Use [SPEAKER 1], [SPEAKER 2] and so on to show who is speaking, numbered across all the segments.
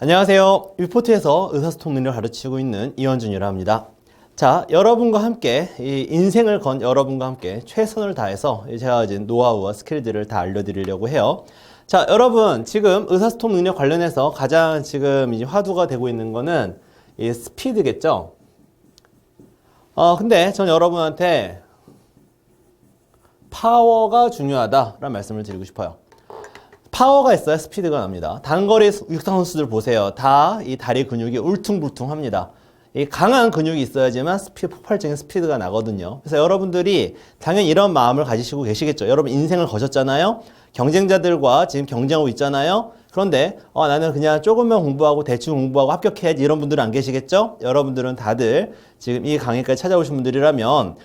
[SPEAKER 1] 안녕하세요. 위포트에서 의사소통 능력을 가르치고 있는 이원준이라 합니다. 자, 여러분과 함께 이 인생을 건 여러분과 함께 최선을 다해서 제가 가진 노하우와 스킬들을 다 알려드리려고 해요. 자, 여러분 지금 의사소통 능력 관련해서 가장 지금 이제 화두가 되고 있는 거는 이 스피드겠죠. 근데 전 여러분한테 파워가 중요하다라는 말씀을 드리고 싶어요. 파워가 있어야 스피드가 납니다. 단거리 육상 선수들 보세요. 다 이 다리 근육이 울퉁불퉁합니다. 이 강한 근육이 있어야지만 폭발적인 스피드가 나거든요. 그래서 여러분들이 당연히 이런 마음을 가지시고 계시겠죠. 여러분 인생을 거셨잖아요. 경쟁자들과 지금 경쟁하고 있잖아요. 그런데 나는 그냥 조금만 공부하고 대충 공부하고 합격해야지 이런 분들은 안 계시겠죠? 여러분들은 다들 지금 이 강의까지 찾아오신 분들이라면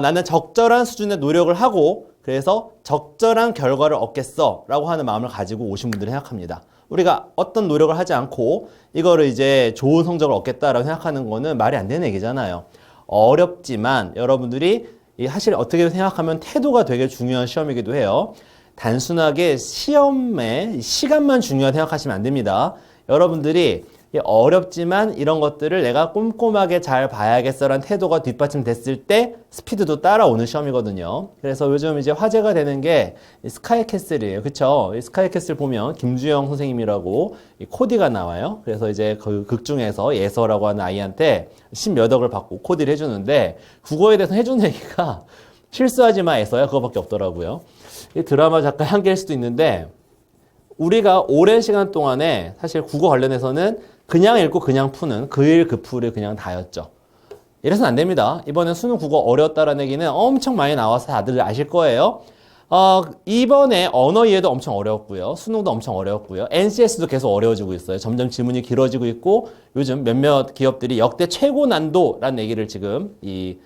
[SPEAKER 1] 나는 적절한 수준의 노력을 하고 그래서 적절한 결과를 얻겠어 라고 하는 마음을 가지고 오신 분들을 생각합니다. 우리가 어떤 노력을 하지 않고 이거를 이제 좋은 성적을 얻겠다라고 생각하는 거는 말이 안 되는 얘기잖아요. 어렵지만 여러분들이 사실 어떻게 생각하면 태도가 되게 중요한 시험이기도 해요. 단순하게 시험의 시간만 중요하다 생각하시면 안 됩니다. 여러분들이 어렵지만 이런 것들을 내가 꼼꼼하게 잘 봐야겠어라는 태도가 뒷받침됐을 때 스피드도 따라오는 시험이거든요. 그래서 요즘 이제 화제가 되는 게 스카이캐슬이에요. 그쵸? 스카이캐슬 보면 김주영 선생님이라고 코디가 나와요. 그래서 이제 그 극 중에서 예서라고 하는 아이한테 10몇 억을 받고 코디를 해주는데 국어에 대해서 해주는 얘기가 실수하지 마 예서야 그거밖에 없더라고요. 이 드라마 작가 한계일 수도 있는데 우리가 오랜 시간 동안에 사실 국어 관련해서는 그냥 읽고 그냥 푸는 그 일 그 풀이 그냥 다였죠. 이래서는 안 됩니다. 이번에 수능 국어 어려웠다라는 얘기는 엄청 많이 나와서 다들 아실 거예요. 이번에 언어 이해도 엄청 어려웠고요. 수능도 엄청 어려웠고요. NCS도 계속 어려워지고 있어요. 점점 지문이 길어지고 있고 요즘 몇몇 기업들이 역대 최고 난도라는 얘기를 지금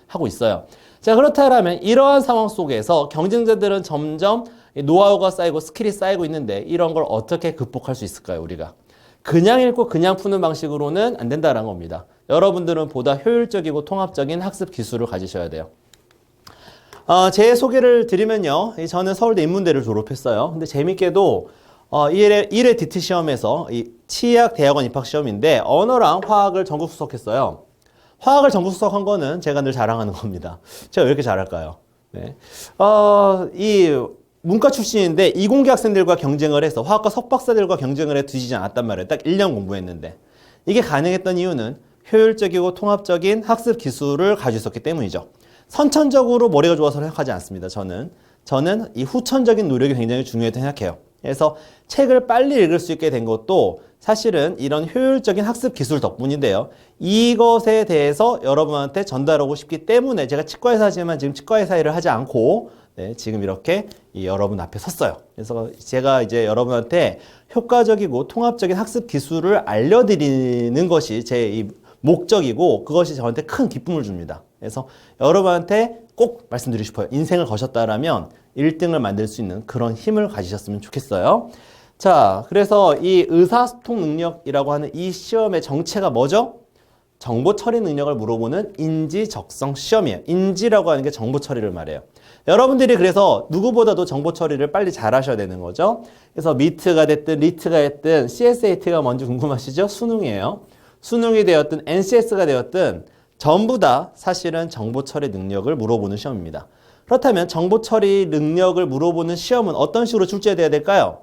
[SPEAKER 1] 하고 있어요. 자, 그렇다면 이러한 상황 속에서 경쟁자들은 점점 노하우가 쌓이고 스킬이 쌓이고 있는데 이런 걸 어떻게 극복할 수 있을까요, 우리가? 그냥 읽고 그냥 푸는 방식으로는 안 된다는 겁니다. 여러분들은 보다 효율적이고 통합적인 학습 기술을 가지셔야 돼요. 제 소개를 드리면요. 저는 서울대 인문대를 졸업했어요. 근데 재밌게도 1회 DT 시험에서 치의학 대학원 입학 시험인데 언어랑 화학을 전국 수석했어요. 화학을 전국 수석한 거는 제가 늘 자랑하는 겁니다. 제가 왜 이렇게 잘할까요? 네. 문과 출신인데 이공계 학생들과 경쟁을 해서 화학과 석박사들과 경쟁을 해 뒤지지 않았단 말이에요. 딱 1년 공부했는데. 이게 가능했던 이유는 효율적이고 통합적인 학습 기술을 가지고 있었기 때문이죠. 선천적으로 머리가 좋아서 생각하지 않습니다. 저는 이 후천적인 노력이 굉장히 중요하다고 생각해요. 그래서 책을 빨리 읽을 수 있게 된 것도 사실은 이런 효율적인 학습 기술 덕분인데요. 이것에 대해서 여러분한테 전달하고 싶기 때문에 제가 치과의사 하지만 지금 치과의사 일을 하지 않고 지금 이렇게 여러분 앞에 섰어요. 그래서 제가 이제 여러분한테 효과적이고 통합적인 학습 기술을 알려드리는 것이 제 목적이고 그것이 저한테 큰 기쁨을 줍니다. 그래서 여러분한테 꼭 말씀드리고 싶어요. 인생을 거셨다라면 1등을 만들 수 있는 그런 힘을 가지셨으면 좋겠어요. 자, 그래서 이 의사소통 능력이라고 하는 이 시험의 정체가 뭐죠? 정보 처리 능력을 물어보는 인지적성 시험이에요. 인지라고 하는 게 정보 처리를 말해요. 여러분들이 그래서 누구보다도 정보 처리를 빨리 잘 하셔야 되는 거죠. 그래서 미트가 됐든 리트가 됐든 CSAT가 뭔지 궁금하시죠? 수능이에요. 수능이 되었든 NCS가 되었든 전부 다 사실은 정보 처리 능력을 물어보는 시험입니다. 그렇다면 정보 처리 능력을 물어보는 시험은 어떤 식으로 출제돼야 될까요?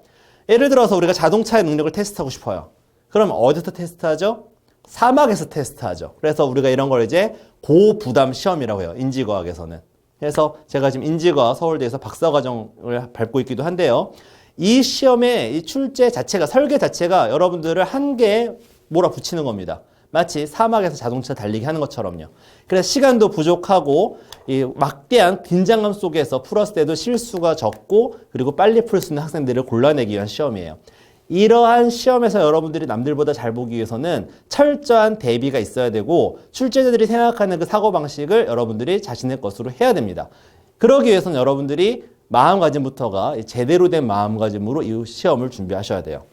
[SPEAKER 1] 예를 들어서 우리가 자동차의 능력을 테스트하고 싶어요. 그럼 어디서 테스트하죠? 사막에서 테스트하죠. 그래서 우리가 이런 걸 이제 고부담 시험이라고 해요. 인지과학에서는. 그래서 제가 지금 인지과학 서울대에서 박사과정을 밟고 있기도 한데요. 이 시험의 이 출제 자체가, 설계 자체가 여러분들을 한계에 몰아붙이는 겁니다. 마치 사막에서 자동차 달리기 하는 것처럼요. 그래서 시간도 부족하고 이 막대한 긴장감 속에서 풀었을 때도 실수가 적고 그리고 빨리 풀 수 있는 학생들을 골라내기 위한 시험이에요. 이러한 시험에서 여러분들이 남들보다 잘 보기 위해서는 철저한 대비가 있어야 되고 출제자들이 생각하는 그 사고방식을 여러분들이 자신의 것으로 해야 됩니다. 그러기 위해서는 여러분들이 마음가짐부터가 제대로 된 마음가짐으로 이 시험을 준비하셔야 돼요.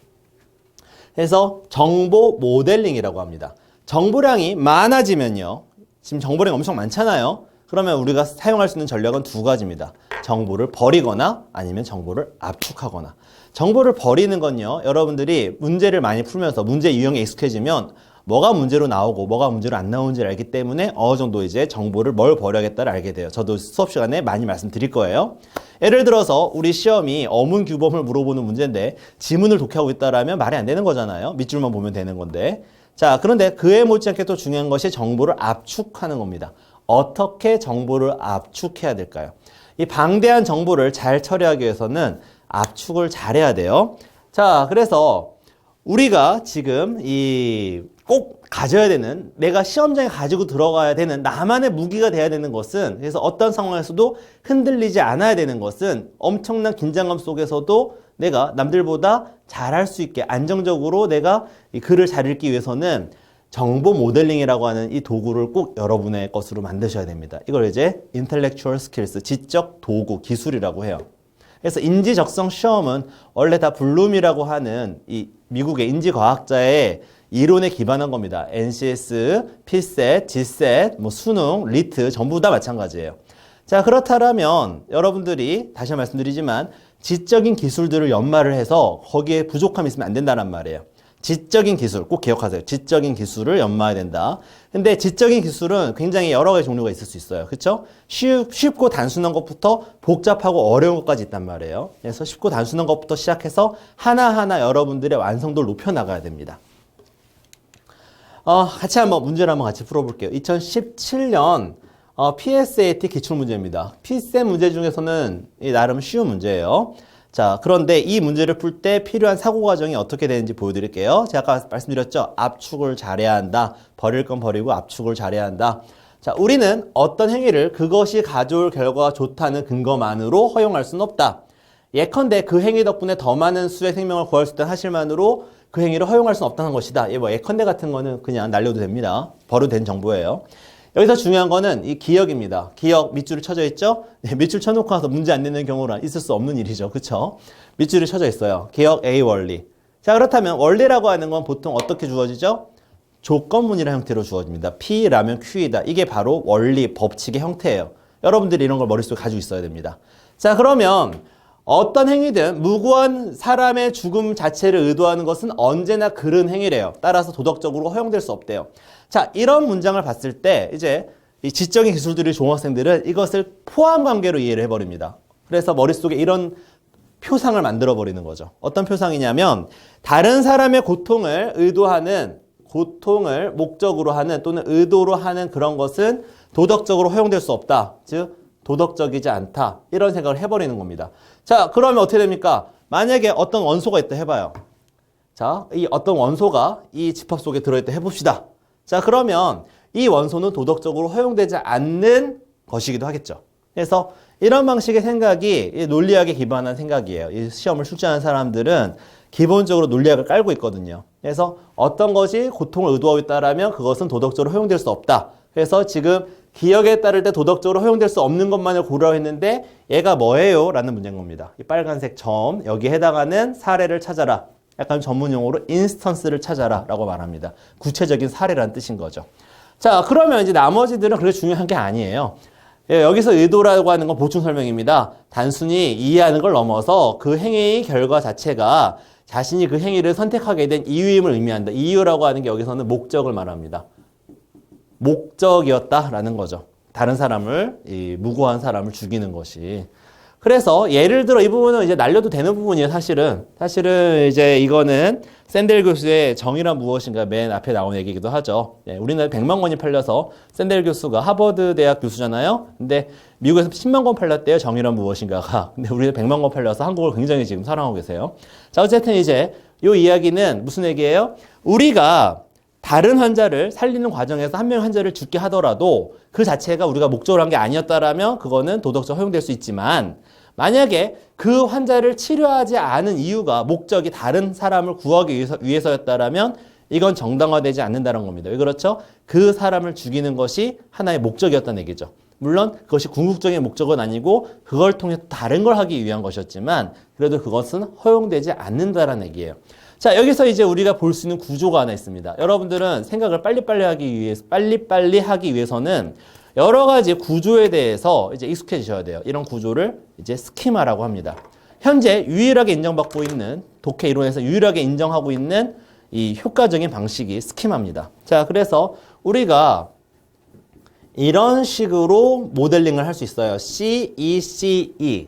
[SPEAKER 1] 그래서 정보 모델링이라고 합니다. 정보량이 많아지면요. 지금 정보량이 엄청 많잖아요. 그러면 우리가 사용할 수 있는 전략은 두 가지입니다. 정보를 버리거나 아니면 정보를 압축하거나. 정보를 버리는 건요, 여러분들이 문제를 많이 풀면서 문제 유형에 익숙해지면 뭐가 문제로 나오고 뭐가 문제로 안 나오는지를 알기 때문에 어느 정도 이제 정보를 뭘 버려야겠다를 알게 돼요. 저도 수업 시간에 많이 말씀드릴 거예요. 예를 들어서 우리 시험이 어문 규범을 물어보는 문제인데 지문을 독해하고 있다라면 말이 안 되는 거잖아요. 밑줄만 보면 되는 건데. 자, 그런데 그에 못지않게 또 중요한 것이 정보를 압축하는 겁니다. 어떻게 정보를 압축해야 될까요? 이 방대한 정보를 잘 처리하기 위해서는 압축을 잘해야 돼요. 자, 그래서 우리가 지금 꼭 가져야 되는, 내가 시험장에 가지고 들어가야 되는 나만의 무기가 돼야 되는 것은, 그래서 어떤 상황에서도 흔들리지 않아야 되는 것은 엄청난 긴장감 속에서도 내가 남들보다 잘할 수 있게 안정적으로 내가 이 글을 잘 읽기 위해서는 정보 모델링이라고 하는 이 도구를 꼭 여러분의 것으로 만드셔야 됩니다. 이걸 이제 intellectual skills, 지적 도구, 기술이라고 해요. 그래서 인지적성 시험은 원래 다 블룸이라고 하는 이 미국의 인지과학자의 이론에 기반한 겁니다. NCS, PSET, GSET, 수능, 리트 전부 다 마찬가지예요. 자, 그렇다면 여러분들이 다시 말씀드리지만 지적인 기술들을 연마를 해서 거기에 부족함이 있으면 안 된다는 말이에요. 지적인 기술 꼭 기억하세요. 지적인 기술을 연마해야 된다. 근데 지적인 기술은 굉장히 여러 가지 종류가 있을 수 있어요. 그렇죠? 쉽고 단순한 것부터 복잡하고 어려운 것까지 있단 말이에요. 그래서 쉽고 단순한 것부터 시작해서 하나하나 여러분들의 완성도를 높여나가야 됩니다. 같이 한번 문제를 한번 같이 풀어볼게요. 2017년 PSAT 기출문제입니다. PSAT 문제 중에서는 나름 쉬운 문제예요. 자, 그런데 이 문제를 풀 때 필요한 사고 과정이 어떻게 되는지 보여드릴게요. 제가 아까 말씀드렸죠? 압축을 잘해야 한다. 버릴 건 버리고 압축을 잘해야 한다. 자, 우리는 어떤 행위를 그것이 가져올 결과가 좋다는 근거만으로 허용할 수는 없다. 예컨대 그 행위 덕분에 더 많은 수의 생명을 구할 수 있다는 사실만으로 그 행위를 허용할 수는 없다는 것이다. 예컨대 같은 거는 그냥 날려도 됩니다. 버려도 된 정보예요. 여기서 중요한 거는 이 기억입니다. 기억 밑줄이 쳐져 있죠? 네, 밑줄 쳐놓고 나서 문제 안 내는 경우는 있을 수 없는 일이죠. 그쵸? 밑줄이 쳐져 있어요. 기억 A 원리. 자, 그렇다면 원리라고 하는 건 보통 어떻게 주어지죠? 조건문이라는 형태로 주어집니다. P라면 Q이다. 이게 바로 원리, 법칙의 형태예요. 여러분들이 이런 걸 머릿속에 가지고 있어야 됩니다. 자, 그러면 어떤 행위든 무고한 사람의 죽음 자체를 의도하는 것은 언제나 그른 행위래요. 따라서 도덕적으로 허용될 수 없대요. 자, 이런 문장을 봤을 때 이제 이 지적인 기술들이 좋은 학생들은 이것을 포함 관계로 이해를 해버립니다. 그래서 머릿속에 이런 표상을 만들어 버리는 거죠. 어떤 표상이냐면 다른 사람의 고통을 의도하는, 고통을 목적으로 하는 또는 의도로 하는 그런 것은 도덕적으로 허용될 수 없다. 즉 도덕적이지 않다. 이런 생각을 해버리는 겁니다. 자, 그러면 어떻게 됩니까? 만약에 어떤 원소가 있다 해봐요. 자, 이 어떤 원소가 이 집합 속에 들어있다 해봅시다. 자, 그러면 이 원소는 도덕적으로 허용되지 않는 것이기도 하겠죠. 그래서 이런 방식의 생각이 논리학에 기반한 생각이에요. 이 시험을 출제하는 사람들은 기본적으로 논리학을 깔고 있거든요. 그래서 어떤 것이 고통을 의도하고 있다라면 그것은 도덕적으로 허용될 수 없다. 그래서 지금 기억에 따를 때 도덕적으로 허용될 수 없는 것만을 고려를 했는데 얘가 뭐예요? 라는 문제인 겁니다. 이 빨간색 점, 여기에 해당하는 사례를 찾아라. 약간 전문용어로 인스턴스를 찾아라 라고 말합니다. 구체적인 사례라는 뜻인 거죠. 자, 그러면 이제 나머지들은 그렇게 중요한 게 아니에요. 여기서 의도라고 하는 건 보충 설명입니다. 단순히 이해하는 걸 넘어서 그 행위의 결과 자체가 자신이 그 행위를 선택하게 된 이유임을 의미한다. 이유라고 하는 게 여기서는 목적을 말합니다. 목적이었다라는 거죠. 다른 사람을, 이 무고한 사람을 죽이는 것이. 그래서 예를 들어 이 부분은 이제 날려도 되는 부분이에요, 사실은. 사실은 이제 이거는 샌델 교수의 정의란 무엇인가 맨 앞에 나오는 얘기이기도 하죠. 네, 우리나라에 100만 권이 팔려서 샌델 교수가 하버드 대학 교수잖아요. 근데 미국에서 10만 권 팔렸대요, 정의란 무엇인가가. 근데 우리는 100만 권 팔려서 한국을 굉장히 지금 사랑하고 계세요. 자, 어쨌든 이제 이 이야기는 무슨 얘기예요? 우리가 다른 환자를 살리는 과정에서 한 명의 환자를 죽게 하더라도 그 자체가 우리가 목적으로 한 게 아니었다라면 그거는 도덕적 허용될 수 있지만 만약에 그 환자를 치료하지 않은 이유가 목적이 다른 사람을 구하기 위해서였다라면 이건 정당화되지 않는다는 겁니다. 왜 그렇죠? 그 사람을 죽이는 것이 하나의 목적이었다는 얘기죠. 물론 그것이 궁극적인 목적은 아니고 그걸 통해 다른 걸 하기 위한 것이었지만 그래도 그것은 허용되지 않는다는 얘기예요. 자, 여기서 이제 우리가 볼 수 있는 구조가 하나 있습니다. 여러분들은 생각을 빨리빨리 하기 위해서는 여러 가지 구조에 대해서 이제 익숙해지셔야 돼요. 이런 구조를 이제 스키마라고 합니다. 현재 유일하게 인정받고 있는 독해 이론에서 유일하게 인정하고 있는 이 효과적인 방식이 스키마입니다. 자, 그래서 우리가 이런 식으로 모델링을 할 수 있어요. C, E, C, E.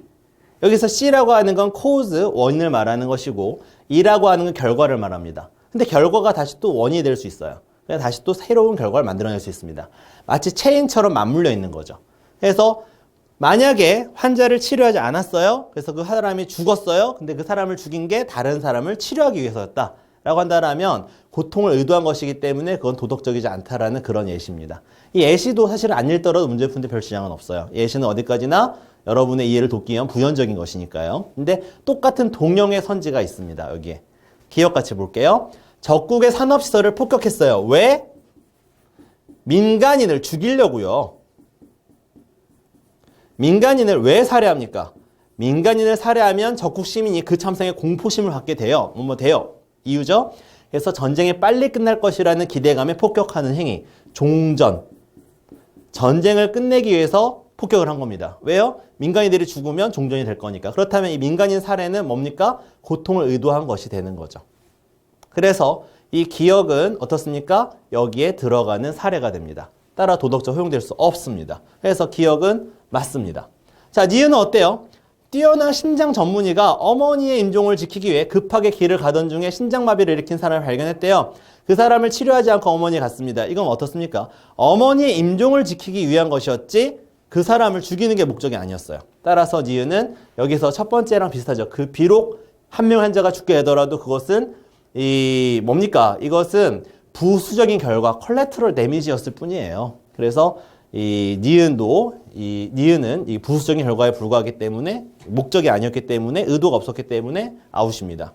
[SPEAKER 1] 여기서 C라고 하는 건 cause, 원인을 말하는 것이고 E라고 하는 건 결과를 말합니다. 근데 결과가 다시 또 원인이 될 수 있어요. 그래서 다시 또 새로운 결과를 만들어낼 수 있습니다. 마치 체인처럼 맞물려 있는 거죠. 그래서 만약에 환자를 치료하지 않았어요. 그래서 그 사람이 죽었어요. 근데 그 사람을 죽인 게 다른 사람을 치료하기 위해서였다. 라고 한다면 고통을 의도한 것이기 때문에 그건 도덕적이지 않다라는 그런 예시입니다. 이 예시도 사실은 안 읽더라도 문제 푸는데 별 지장은 없어요. 예시는 어디까지나 여러분의 이해를 돕기 위한 부연적인 것이니까요. 근데 똑같은 동형의 선지가 있습니다. 여기에. 기억 같이 볼게요. 적국의 산업시설을 폭격했어요. 왜? 민간인을 죽이려고요. 민간인을 왜 살해합니까? 민간인을 살해하면 적국 시민이 그 참상에 공포심을 갖게 돼요. 돼요. 이유죠? 그래서 전쟁이 빨리 끝날 것이라는 기대감에 폭격하는 행위. 종전. 전쟁을 끝내기 위해서 폭격을 한 겁니다. 왜요? 민간인들이 죽으면 종전이 될 거니까. 그렇다면 이 민간인 살해는 뭡니까? 고통을 의도한 것이 되는 거죠. 그래서 이 기억은 어떻습니까? 여기에 들어가는 사례가 됩니다. 따라 도덕적 허용될 수 없습니다. 그래서 기억은 맞습니다. 자, 니은은 어때요? 뛰어난 신장 전문의가 어머니의 임종을 지키기 위해 급하게 길을 가던 중에 신장마비를 일으킨 사람을 발견했대요. 그 사람을 치료하지 않고 어머니에 갔습니다. 이건 어떻습니까? 어머니의 임종을 지키기 위한 것이었지 그 사람을 죽이는 게 목적이 아니었어요. 따라서 니은은 여기서 첫 번째랑 비슷하죠. 그 비록 한 명 환자가 죽게 되더라도 그것은 뭡니까? 이것은 부수적인 결과, 컬레트럴 데미지였을 뿐이에요. 그래서 이 니은은 이 부수적인 결과에 불과하기 때문에 목적이 아니었기 때문에 의도가 없었기 때문에 아웃입니다.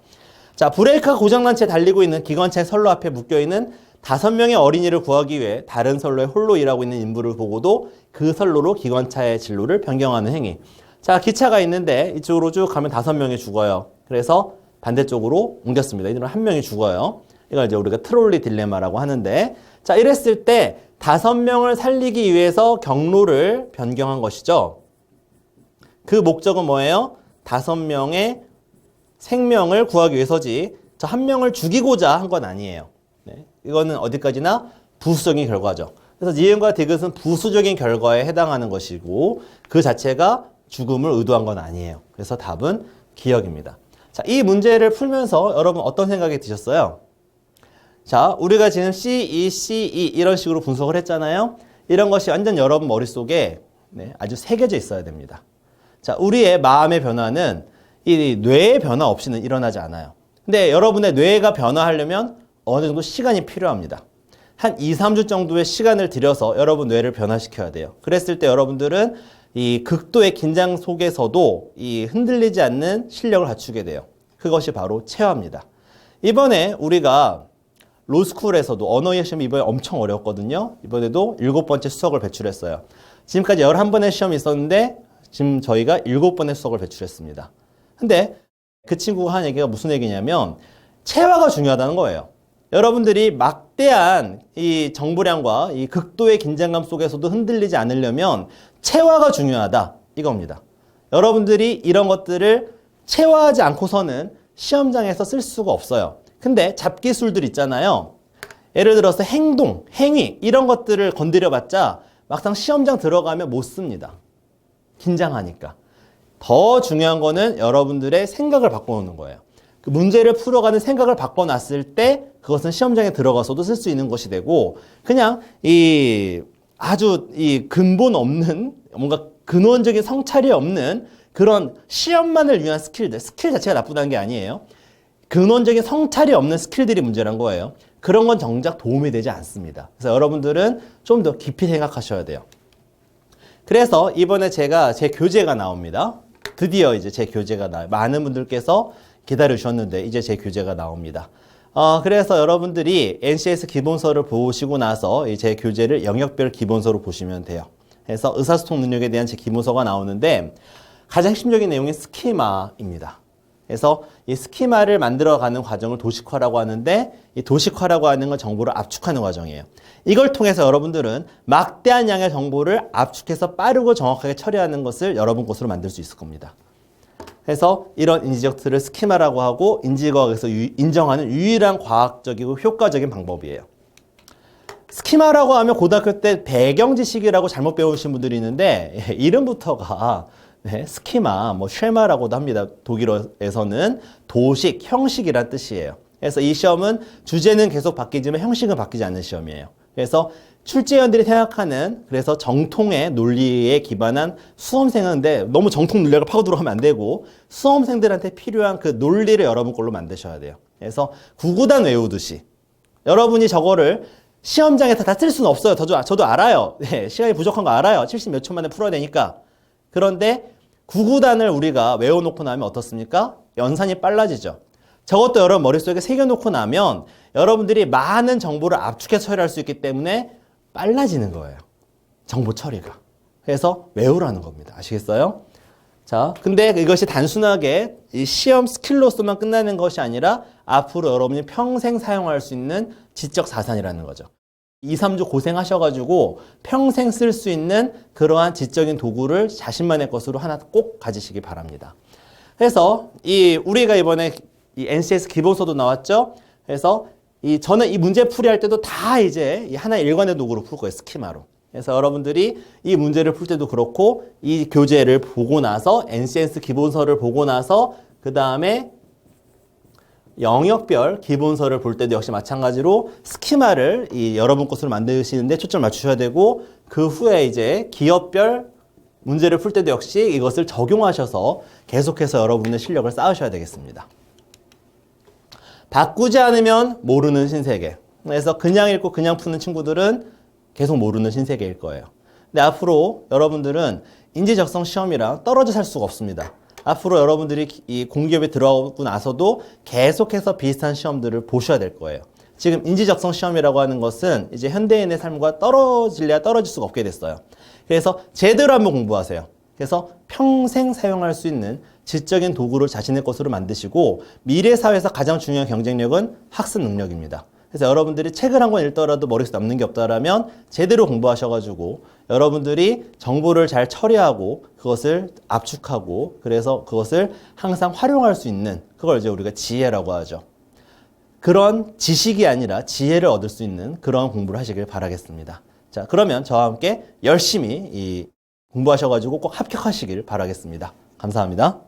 [SPEAKER 1] 자, 브레이크가 고장난 채 달리고 있는 기관차의 선로 앞에 묶여있는 5명의 어린이를 구하기 위해 다른 선로에 홀로 일하고 있는 인부를 보고도 그 선로로 기관차의 진로를 변경하는 행위. 자, 기차가 있는데 이쪽으로 쭉 가면 5명이 죽어요. 그래서 반대쪽으로 옮겼습니다. 이들은 1명이 죽어요. 이걸 이제 우리가 트롤리 딜레마라고 하는데, 자, 이랬을 때 5명을 살리기 위해서 경로를 변경한 것이죠. 그 목적은 뭐예요? 5명의 생명을 구하기 위해서지 저 1명을 죽이고자 한 건 아니에요. 네. 이거는 어디까지나 부수적인 결과죠. 그래서 니은과 디귿은 부수적인 결과에 해당하는 것이고 그 자체가 죽음을 의도한 건 아니에요. 그래서 답은 기억입니다. 자, 이 문제를 풀면서 여러분 어떤 생각이 드셨어요? 자, 우리가 지금 C, E, C, E 이런 식으로 분석을 했잖아요. 이런 것이 완전 여러분 머릿속에 아주 새겨져 있어야 됩니다. 자, 우리의 마음의 변화는 이 뇌의 변화 없이는 일어나지 않아요. 근데 여러분의 뇌가 변화하려면 어느 정도 시간이 필요합니다. 한 2, 3주 정도의 시간을 들여서 여러분 뇌를 변화시켜야 돼요. 그랬을 때 여러분들은 이 극도의 긴장 속에서도 이 흔들리지 않는 실력을 갖추게 돼요. 그것이 바로 체화입니다. 이번에 우리가 로스쿨에서도 언어의 시험이 이번에 엄청 어려웠거든요. 이번에도 7번째 수석을 배출했어요. 지금까지 11번의 시험이 있었는데 지금 저희가 7번의 수석을 배출했습니다. 근데 그 친구가 한 얘기가 무슨 얘기냐면 체화가 중요하다는 거예요. 여러분들이 막대한 이 정보량과 이 극도의 긴장감 속에서도 흔들리지 않으려면 체화가 중요하다. 이겁니다. 여러분들이 이런 것들을 체화하지 않고서는 시험장에서 쓸 수가 없어요. 근데 잡기술들 있잖아요. 예를 들어서 행동, 행위 이런 것들을 건드려봤자 막상 시험장 들어가면 못 씁니다. 긴장하니까. 더 중요한 거는 여러분들의 생각을 바꿔놓는 거예요. 그 문제를 풀어가는 생각을 바꿔놨을 때 그것은 시험장에 들어가서도 쓸 수 있는 것이 되고 그냥 아주 근본 없는 뭔가 근원적인 성찰이 없는 그런 시험만을 위한 스킬 자체가 나쁘다는 게 아니에요. 근원적인 성찰이 없는 스킬들이 문제란 거예요. 그런 건 정작 도움이 되지 않습니다. 그래서 여러분들은 좀 더 깊이 생각하셔야 돼요. 그래서 이번에 제 교재가 나옵니다. 드디어 이제 제 교재가 나와요. 많은 분들께서 기다려주셨는데 이제 제 교재가 나옵니다. 그래서 여러분들이 NCS 기본서를 보시고 나서 제 교재를 영역별 기본서로 보시면 돼요. 그래서 의사소통 능력에 대한 제 기본서가 나오는데 가장 핵심적인 내용이 스키마입니다. 그래서 이 스키마를 만들어가는 과정을 도식화라고 하는데 이 도식화라고 하는 건 정보를 압축하는 과정이에요. 이걸 통해서 여러분들은 막대한 양의 정보를 압축해서 빠르고 정확하게 처리하는 것을 여러분 것으로 만들 수 있을 겁니다. 그래서 이런 인지적 틀을 스키마라고 하고 인지과학에서 인정하는 유일한 과학적이고 효과적인 방법이에요. 스키마라고 하면 고등학교 때 배경지식이라고 잘못 배우신 분들이 있는데 이름부터가 스키마, 뭐 쉐마라고도 합니다. 독일어에서는 도식, 형식이란 뜻이에요. 그래서 이 시험은 주제는 계속 바뀌지만 형식은 바뀌지 않는 시험이에요. 그래서 출제위원들이 생각하는 그래서 정통의 논리에 기반한 수험생인데 너무 정통 논리를 파고 들어가면 안 되고 수험생들한테 필요한 그 논리를 여러분 걸로 만드셔야 돼요. 그래서 구구단 외우듯이 여러분이 저거를 시험장에서 다 쓸 수는 없어요. 저도 알아요. 네, 시간이 부족한 거 알아요. 70 몇 초 만에 풀어야 되니까. 그런데 구구단을 우리가 외워놓고 나면 어떻습니까? 연산이 빨라지죠. 저것도 여러분 머릿속에 새겨놓고 나면 여러분들이 많은 정보를 압축해서 처리할 수 있기 때문에 빨라지는 거예요. 정보 처리가. 그래서 외우라는 겁니다. 아시겠어요? 자, 근데 이것이 단순하게 이 시험 스킬로서만 끝나는 것이 아니라 앞으로 여러분이 평생 사용할 수 있는 지적 자산이라는 거죠. 2, 3주 고생하셔가지고 평생 쓸 수 있는 그러한 지적인 도구를 자신만의 것으로 하나 꼭 가지시기 바랍니다. 그래서 우리가 이번에 이 NCS 기본서도 나왔죠? 그래서 저는 이 문제 풀이할 때도 다 이제 하나의 일관된 도구로 풀 거예요. 스키마로. 그래서 여러분들이 이 문제를 풀 때도 그렇고 이 교재를 보고 나서 NCS 기본서를 보고 나서 그 다음에 영역별 기본서를 볼 때도 역시 마찬가지로 스키마를 여러분 것으로 만드시는데 초점을 맞추셔야 되고 그 후에 이제 기업별 문제를 풀 때도 역시 이것을 적용하셔서 계속해서 여러분의 실력을 쌓으셔야 되겠습니다. 바꾸지 않으면 모르는 신세계. 그래서 그냥 읽고 그냥 푸는 친구들은 계속 모르는 신세계일 거예요. 근데 앞으로 여러분들은 인지적성 시험이랑 떨어져 살 수가 없습니다. 앞으로 여러분들이 이 공기업에 들어가고 나서도 계속해서 비슷한 시험들을 보셔야 될 거예요. 지금 인지적성 시험이라고 하는 것은 이제 현대인의 삶과 떨어질래야 떨어질 수가 없게 됐어요. 그래서 제대로 한번 공부하세요. 그래서 평생 사용할 수 있는 지적인 도구를 자신의 것으로 만드시고 미래 사회에서 가장 중요한 경쟁력은 학습 능력입니다. 그래서 여러분들이 책을 한 권 읽더라도 머릿속에 남는 게 없다라면 제대로 공부하셔가지고 여러분들이 정보를 잘 처리하고 그것을 압축하고 그래서 그것을 항상 활용할 수 있는 그걸 이제 우리가 지혜라고 하죠. 그런 지식이 아니라 지혜를 얻을 수 있는 그런 공부를 하시길 바라겠습니다. 자, 그러면 저와 함께 열심히 공부하셔가지고 꼭 합격하시길 바라겠습니다. 감사합니다.